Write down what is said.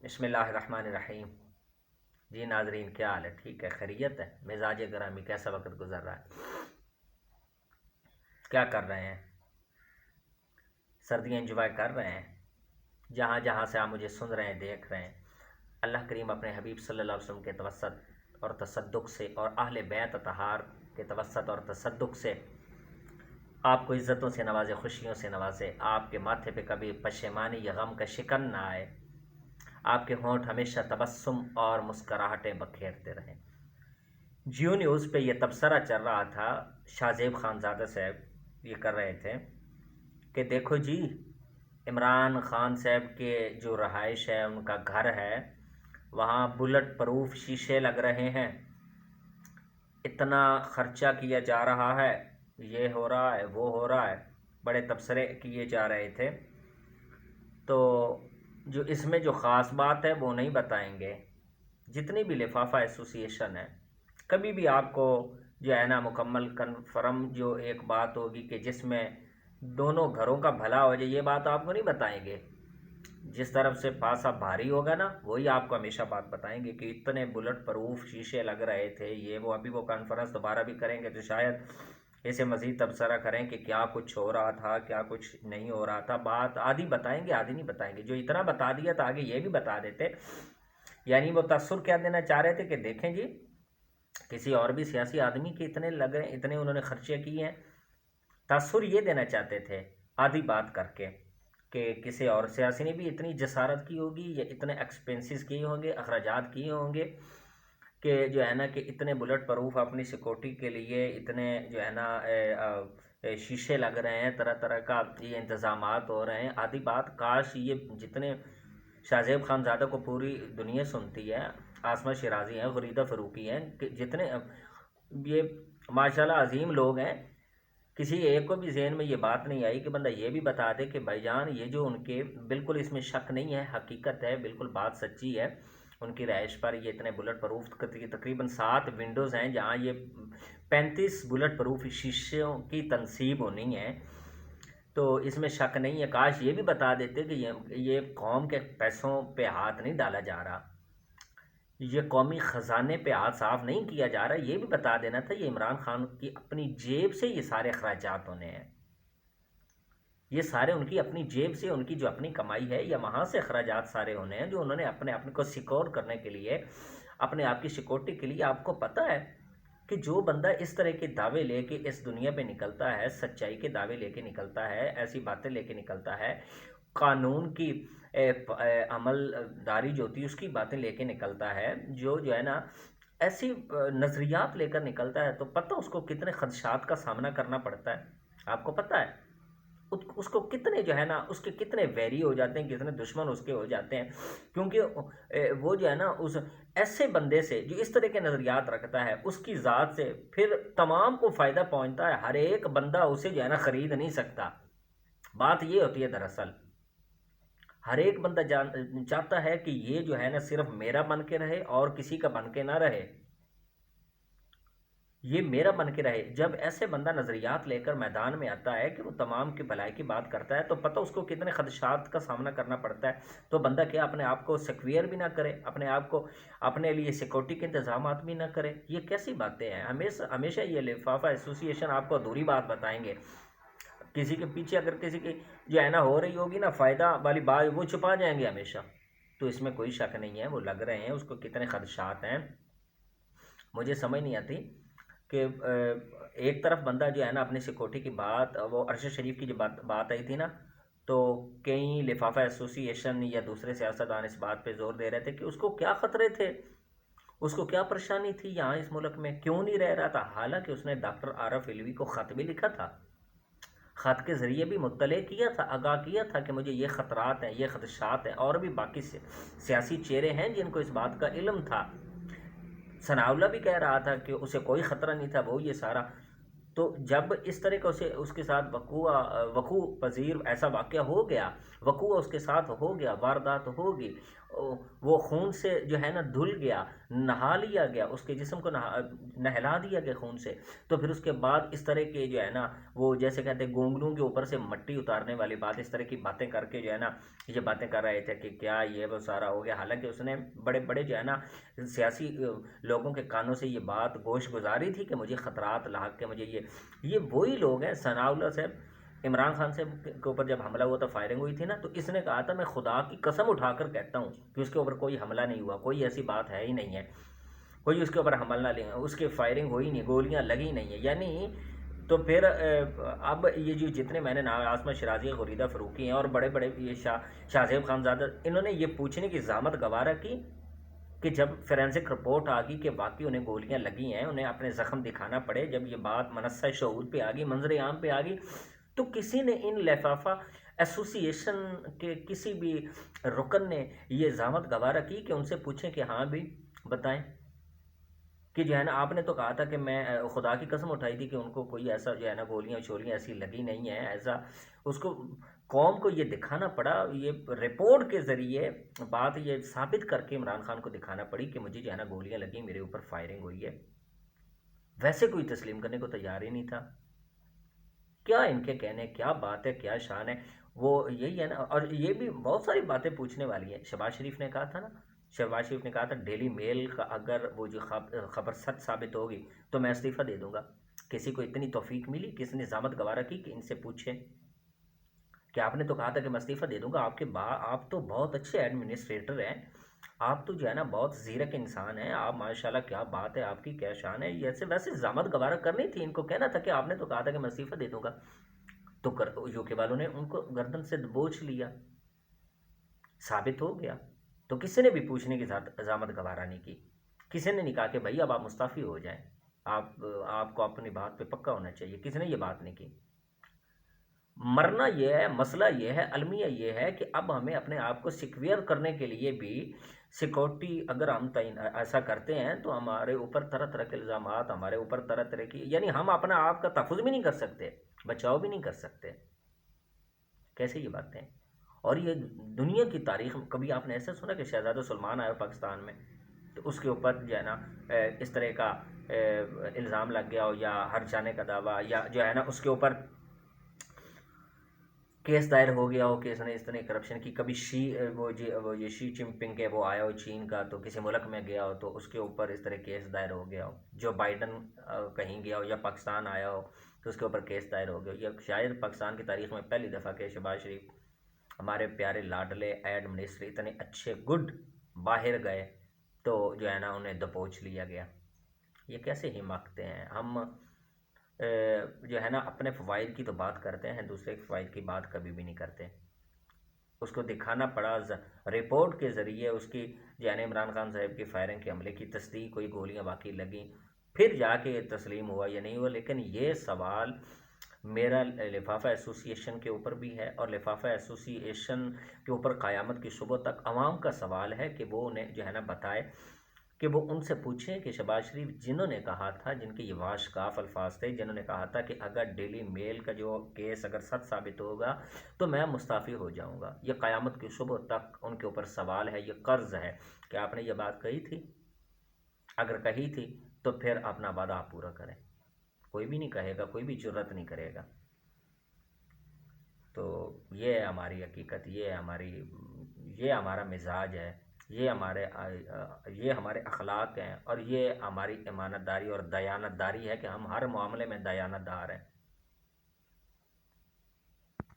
بسم اللہ الرحمن الرحیم۔ جی ناظرین، کیا حال ہے؟ ٹھیک ہے؟ خیریت ہے؟ مزاج گرامی کیسا وقت گزر رہا ہے؟ کیا کر رہے ہیں؟ سردیاں انجوائے کر رہے ہیں؟ جہاں جہاں سے آپ مجھے سن رہے ہیں، دیکھ رہے ہیں، اللہ کریم اپنے حبیب صلی اللہ علیہ وسلم کے توسط اور تصدق سے اور اہل بیت اطہار کے توسط اور تصدق سے آپ کو عزتوں سے نوازے، خوشیوں سے نوازے، آپ کے ماتھے پہ کبھی پشیمانی یا غم کا شکن نہ آئے، آپ کے ہونٹ ہمیشہ تبسم اور مسکراہٹیں بکھیرتے رہیں۔ جیو نیوز پہ یہ تبصرہ چل رہا تھا، شاہ زیب خان زادہ صاحب یہ کر رہے تھے کہ دیکھو جی، عمران خان صاحب کے جو رہائش ہے، ان کا گھر ہے، وہاں بلٹ پروف شیشے لگ رہے ہیں، اتنا خرچہ کیا جا رہا ہے، یہ ہو رہا ہے، وہ ہو رہا ہے، بڑے تبصرے کیے جا رہے تھے۔ تو جو اس میں جو خاص بات ہے وہ نہیں بتائیں گے۔ جتنی بھی لفافہ ایسوسی ایشن ہے، کبھی بھی آپ کو جو ہے نا مکمل کنفرم جو ایک بات ہوگی کہ جس میں دونوں گھروں کا بھلا ہو جائے، یہ بات آپ کو نہیں بتائیں گے۔ جس طرف سے پاسا بھاری ہوگا نا، وہی آپ کو ہمیشہ بات بتائیں گے کہ اتنے بلٹ پروف شیشے لگ رہے تھے، یہ وہ۔ ابھی وہ کانفرنس دوبارہ بھی کریں گے تو شاید اسے مزید تبصرہ کریں کہ کیا کچھ ہو رہا تھا، کیا کچھ نہیں ہو رہا تھا۔ بات آدھی بتائیں گے، آدھی نہیں بتائیں گے۔ جو اتنا بتا دیا تو آگے یہ بھی بتا دیتے۔ یعنی وہ تاثر کیا دینا چاہ رہے تھے کہ دیکھیں جی، کسی اور بھی سیاسی آدمی کے اتنے لگ رہے ہیں، اتنے انہوں نے خرچے کیے ہیں۔ تاثر یہ دینا چاہتے تھے آدھی بات کر کے کہ کسی اور سیاسی نے بھی اتنی جسارت کی ہوگی یا اتنے ایکسپینسز کیے ہوں گے، اخراجات کیے ہوں گے کہ جو ہے نا کہ اتنے بلٹ پروف اپنی سیکورٹی کے لیے اتنے جو ہے نا شیشے لگ رہے ہیں، طرح طرح کا یہ انتظامات ہو رہے ہیں۔ آدھی بات کاش یہ جتنے شاہ زیب خان زادہ کو پوری دنیا سنتی ہے، عاصمہ شیرازی ہیں، غریدہ فروقی ہیں، کہ جتنے یہ ماشاءاللہ عظیم لوگ ہیں، کسی ایک کو بھی ذہن میں یہ بات نہیں آئی کہ بندہ یہ بھی بتا دے کہ بھائی جان یہ جو ان کے بالکل اس میں شک نہیں ہے، حقیقت ہے، بالکل بات سچی ہے، ان کی رہائش پر یہ اتنے بلٹ پروف تقریباً 7 ونڈوز ہیں جہاں یہ 35 بلٹ پروف شیشوں کی تنصیب ہونی ہے۔ تو اس میں شک نہیں ہے۔ کاش یہ بھی بتا دیتے کہ یہ قوم کے پیسوں پہ ہاتھ نہیں ڈالا جا رہا، یہ قومی خزانے پہ ہاتھ صاف نہیں کیا جا رہا، یہ بھی بتا دینا تھا۔ یہ عمران خان کی اپنی جیب سے یہ سارے اخراجات ہونے ہیں، یہ سارے ان کی اپنی جیب سے، ان کی جو اپنی کمائی ہے، یا وہاں سے اخراجات سارے ہونے ہیں جو انہوں نے اپنے آپ کو سیکور کرنے کے لیے، اپنے آپ کی سیکورٹی کے لیے۔ آپ کو پتہ ہے کہ جو بندہ اس طرح کے دعوے لے کے اس دنیا پہ نکلتا ہے، سچائی کے دعوے لے کے نکلتا ہے، ایسی باتیں لے کے نکلتا ہے، قانون کی عمل داری جو ہوتی ہے اس کی باتیں لے کے نکلتا ہے، جو ہے نا ایسی نظریات لے کر نکلتا ہے، تو پتہ اس کو کتنے خدشات کا سامنا کرنا پڑتا ہے۔ آپ کو پتہ ہے اس کو کتنے جو ہے نا اس کے کتنے ویری ہو جاتے ہیں، کتنے دشمن اس کے ہو جاتے ہیں، کیونکہ وہ جو ہے نا اس ایسے بندے سے جو اس طرح کے نظریات رکھتا ہے، اس کی ذات سے پھر تمام کو فائدہ پہنچتا ہے۔ ہر ایک بندہ اسے جو ہے نا خرید نہیں سکتا۔ بات یہ ہوتی ہے دراصل، ہر ایک بندہ چاہتا ہے کہ یہ جو ہے نا صرف میرا بن کے رہے اور کسی کا بن کے نہ رہے، یہ میرا بن کے رہے۔ جب ایسے بندہ نظریات لے کر میدان میں آتا ہے کہ وہ تمام کی بھلائی کی بات کرتا ہے، تو پتہ اس کو کتنے خدشات کا سامنا کرنا پڑتا ہے۔ تو بندہ کیا اپنے آپ کو سیکوئر بھی نہ کرے، اپنے آپ کو اپنے لیے سیکورٹی کے انتظامات بھی نہ کرے؟ یہ کیسی باتیں ہیں؟ ہمیشہ یہ لفافہ ایسوسی ایشن آپ کو ادھوری بات بتائیں گے۔ کسی کے پیچھے اگر کسی کی جو ہے نا ہو رہی ہوگی نا فائدہ والی بات، وہ چھپا جائیں گے ہمیشہ۔ تو اس میں کوئی شک نہیں ہے، وہ لگ رہے ہیں، اس کو کتنے خدشات ہیں۔ مجھے سمجھ نہیں آتی کہ ایک طرف بندہ جو ہے نا اپنی سیکورٹی کی بات، وہ ارشد شریف کی جو بات آئی تھی نا، تو کئی لفافہ ایسوسی ایشن یا دوسرے سیاستدان اس بات پہ زور دے رہے تھے کہ اس کو کیا خطرے تھے، اس کو کیا پریشانی تھی یہاں اس ملک میں، کیوں نہیں رہ رہا تھا۔ حالانکہ اس نے ڈاکٹر عارف علوی کو خط بھی لکھا تھا، خط کے ذریعے بھی مطلع کیا تھا، آگاہ کیا تھا کہ مجھے یہ خطرات ہیں، یہ خدشات ہیں، اور بھی باقی سیاسی چہرے ہیں جن کو اس بات کا علم تھا۔ ثناء اللہ بھی کہہ رہا تھا کہ اسے کوئی خطرہ نہیں تھا، وہ یہ سارا تو جب اس طرح کا اس کے ساتھ وقوع پذیر ایسا واقعہ ہو گیا، وقوع اس کے ساتھ ہو گیا، واردات ہوگی، وہ خون سے جو ہے نا دھل گیا، نہا لیا گیا، اس کے جسم کو نہلا دیا گیا خون سے، تو پھر اس کے بعد اس طرح کے جو ہے نا وہ جیسے کہتے ہیں گونگلوں کے اوپر سے مٹی اتارنے والی بات، اس طرح کی باتیں کر کے جو ہے نا یہ باتیں کر رہے تھے کہ کیا یہ وہ سارا ہو گیا، حالانکہ اس نے بڑے بڑے جو ہے نا سیاسی لوگوں کے کانوں سے یہ بات گوش گزاری تھی کہ مجھے خطرات لاحق کے، مجھے یہ وہی لوگ ہیں ثناء اللہ صاحب، عمران خان سے کے اوپر جب حملہ ہوا تھا، فائرنگ ہوئی تھی نا، تو اس نے کہا تھا میں خدا کی قسم اٹھا کر کہتا ہوں کہ اس کے اوپر کوئی حملہ نہیں ہوا، کوئی ایسی بات ہے ہی نہیں ہے، کوئی اس کے اوپر حملہ نہ لیں، اس کے فائرنگ ہوئی نہیں، گولیاں لگی نہیں ہیں، یعنی تو پھر اب یہ جو جتنے میں نے نام عاصمہ شرازی، غریدہ فروقی ہیں اور بڑے بڑے یہ شاہ زیب خان زادہ، انہوں نے یہ پوچھنے کی زحمت گوارا کی کہ جب فورینسک رپورٹ آ گئی کہ واقعی انہیں گولیاں لگی ہیں، انہیں اپنے زخم دکھانا پڑے، جب یہ بات منصہ شعور پہ آ گئی، منظر عام پہ آ گئی، تو کسی نے ان لفافہ ایسوسی ایشن کے کسی بھی رکن نے یہ زحمت گوارا کی کہ ان سے پوچھیں کہ ہاں بھی بتائیں کہ جو ہے نا آپ نے تو کہا تھا کہ میں خدا کی قسم اٹھائی تھی کہ ان کو کوئی ایسا جو ہے نا گولیاں شولیاں ایسی لگی نہیں ہیں، ایسا اس کو قوم کو یہ دکھانا پڑا، یہ رپورٹ کے ذریعے بات یہ ثابت کر کے عمران خان کو دکھانا پڑی کہ مجھے جو ہے نا گولیاں لگیں، میرے اوپر فائرنگ ہوئی ہے، ویسے کوئی تسلیم کرنے کو تیار ہی نہیں تھا۔ کیا ان کے کہنے، کیا بات ہے، کیا شان ہے، وہ یہی ہے نا۔ اور یہ بھی بہت ساری باتیں پوچھنے والی ہیں، شہباز شریف نے کہا تھا نا، شہباز شریف نے کہا تھا ڈیلی میل کا اگر وہ جو خبر سچ ثابت ہوگی تو میں استعفیٰ دے دوں گا۔ کسی کو اتنی توفیق ملی، کسی نے زحمت گوارا کی کہ ان سے پوچھیں کہ آپ نے تو کہا تھا کہ میں استعفیٰ دے دوں گا، آپ تو بہت اچھے ایڈمنسٹریٹر ہیں، آپ تو جو ہے نا بہت زیرک انسان ہیں، آپ ماشاءاللہ کیا بات ہے، آپ کی کیا شان ہے، ایسے ویسے زحمت گوارا کرنی تھی، ان کو کہنا تھا کہ آپ نے تو کہا تھا کہ میں استعفیٰ دے دوں گا۔ تو یو کے والوں نے ان کو گردن سے دبوچ لیا، ثابت ہو گیا، تو کسی نے بھی پوچھنے کی زحمت گوارا نہیں کی، کسی نے نہیں کہا کہ بھائی اب آپ مستعفی ہو جائیں، آپ کو اپنی بات پہ پکا ہونا چاہیے، کسی نے یہ بات نہیں کی۔ مرنا یہ ہے، مسئلہ یہ ہے، المیہ یہ ہے کہ اب ہمیں اپنے آپ کو سیکیور کرنے کے لیے بھی سیکورٹی اگر ہم ایسا کرتے ہیں تو ہمارے اوپر طرح طرح کے الزامات، ہمارے اوپر طرح طرح کی، یعنی ہم اپنا آپ کا تحفظ بھی نہیں کر سکتے، بچاؤ بھی نہیں کر سکتے، کیسے یہ باتیں؟ اور یہ دنیا کی تاریخ میں کبھی آپ نے ایسا سنا کہ شہزادہ سلمان آیا پاکستان میں تو اس کے اوپر جو ہے نا اس طرح کا الزام لگ گیا ہو، یا ہر جانے کا دعویٰ، یا جو ہے نا اس کے اوپر کیس دائر ہو گیا ہو کہ اس نے اس طرح کرپشن کی، کبھی وہ یہ شی چن پنگ ہے وہ آیا ہو چین کا، تو کسی ملک میں گیا ہو تو اس کے اوپر اس طرح کیس دائر ہو گیا ہو، جو بائیڈن کہیں گیا ہو یا پاکستان آیا ہو تو اس کے اوپر کیس دائر ہو گیا ہو، یا شاید پاکستان کی تاریخ میں پہلی دفعہ کہ شہباز شریف ہمارے پیارے لاڈلے ایڈ منسٹر اتنے اچھے گڈ باہر گئے تو جو ہے نا انہیں دبوچ لیا گیا۔ یہ کیسے ہی مانگتے ہیں ہم، جو ہے نا اپنے فوائد کی تو بات کرتے ہیں، دوسرے کے فوائد کی بات کبھی بھی نہیں کرتے۔ اس کو دکھانا پڑا رپورٹ کے ذریعے، اس کی جو ہے نا عمران خان صاحب کی فائرنگ کے عملے کی تصدیق ہوئی، گولیاں واقعی لگیں، پھر جا کے تسلیم ہوا یا نہیں ہوا۔ لیکن یہ سوال میرا لفافہ ایسوسی ایشن کے اوپر بھی ہے، اور لفافہ ایسوسی ایشن کے اوپر قیامت کی صبح تک عوام کا سوال ہے کہ وہ انہیں جو ہے نا بتائے، کہ وہ ان سے پوچھیں کہ شہباز شریف جنہوں نے کہا تھا، جن کے یہ واشکاف الفاظ تھے، جنہوں نے کہا تھا کہ اگر ڈیلی میل کا جو کیس اگر سچ ثابت ہوگا تو میں مستعفی ہو جاؤں گا، یہ قیامت کی صبح تک ان کے اوپر سوال ہے، یہ قرض ہے کہ آپ نے یہ بات کہی تھی، اگر کہی تھی تو پھر اپنا وعدہ آپ پورا کریں۔ کوئی بھی نہیں کہے گا، کوئی بھی جرت نہیں کرے گا۔ تو یہ ہے ہماری حقیقت، یہ ہمارا مزاج ہے، یہ ہمارے اخلاق ہیں، اور یہ ہماری امانت داری اور دیانت داری ہے کہ ہم ہر معاملے میں دیانت دار ہیں۔